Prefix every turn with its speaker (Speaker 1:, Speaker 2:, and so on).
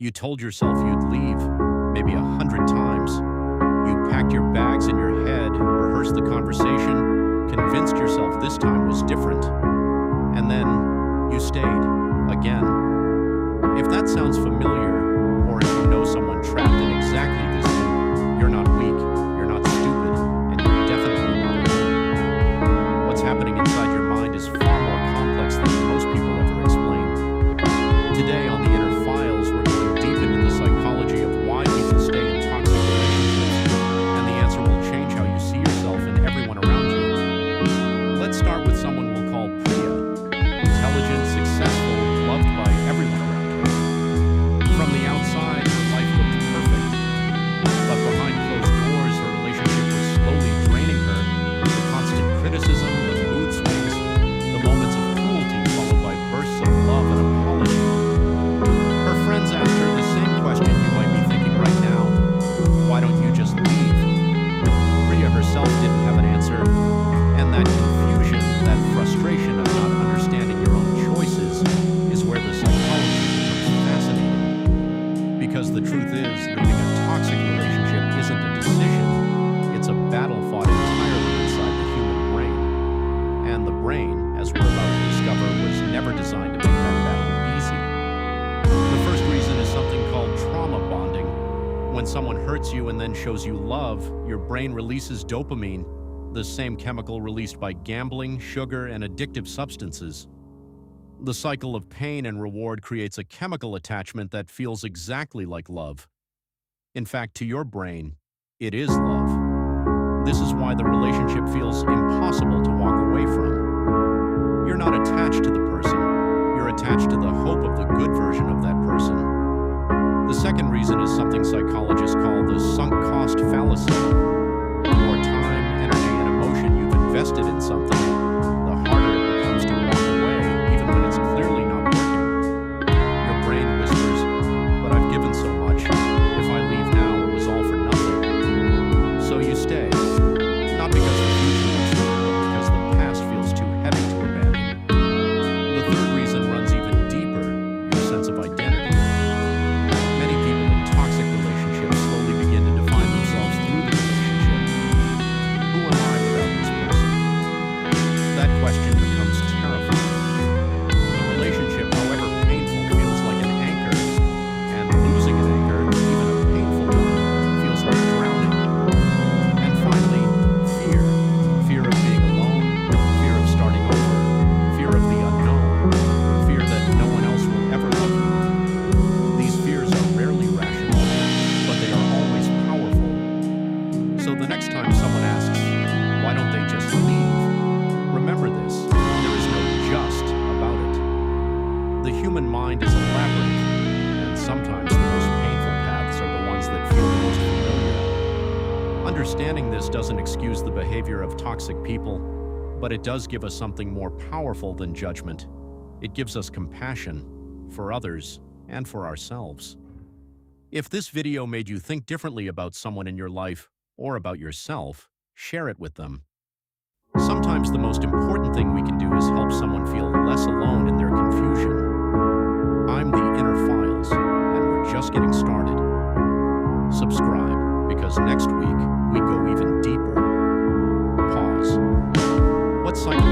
Speaker 1: You told yourself you'd leave, maybe 100 times. You packed your bags in your head, rehearsed the conversation, convinced yourself this time was different. And then you stayed, again. If that sounds familiar, or if you know someone trapped in exactly this loop, you're not weak, you're not stupid, and you're definitely not alone. What's happening inside your mind is far more complex than most people ever explain. Today on the Inner Files, we're going deep into the psychology of why people stay in toxic relationships, and the answer will change how you see yourself and everyone around you. Let's start with someone we'll call Priya. Intelligent, successful, loved by everyone around her. From the outside, her life looked perfect, but behind closed doors, her relationship was slowly draining her. The constant criticism, the mood swings, the moments of cruelty followed by bursts of love and apology. Her friends asked her the same question you might be thinking right now: why don't you just leave? Priya herself didn't have an answer, and that confusion, that frustration of not understanding your own choices is where the psychology becomes fascinating. Because the truth is, leaving a toxic relationship isn't a decision, it's a battle fought entirely inside the human brain. And the brain, as we're about to discover, was never designed to make that battle easy. The first reason is something called trauma bonding. When someone hurts you and then shows you love, your brain releases dopamine, the same chemical released by gambling, sugar, and addictive substances. The cycle of pain and reward creates a chemical attachment that feels exactly like love. In fact, to your brain, it is love. This is why the relationship feels impossible to walk away from. You're not attached to the person, you're attached to the hope of the good version of that person. The second reason is something psychologists call the sunk cost fallacy. The more time, energy, and emotion you've invested in something, the harder it becomes to walk away, even when it's clearly not working. Your brain whispers, "But I've given so much. If I leave now, it was all for nothing." So you stay, not because the future looks good, but because the past feels too heavy to abandon. The third reason runs even deeper: your sense of identity. Many people in toxic relationships slowly begin to define themselves through the relationship. Who am I without this person? That question becomes terrifying. The relationship, however painful, feels like an anchor, and losing an anchor, even a painful one, feels like drowning. And finally, fear. Fear of being alone, fear of starting over, fear of the unknown, fear that no one else will ever love you. These fears are rarely rational, but they are always powerful. So the next time someone asks, why don't they just leave? Remember this: there is no just about it. The human mind is a labyrinth, and sometimes the most painful paths are the ones that feel the most familiar. Understanding this doesn't excuse the behavior of toxic people, but it does give us something more powerful than judgment. It gives us compassion for others and for ourselves. If this video made you think differently about someone in your life or about yourself, share it with them. Sometimes the most important thing we can do is help someone feel less alone in their confusion. I'm the Inner Files, and we're just getting started. Subscribe, because next week we go even deeper. Pause. What psychology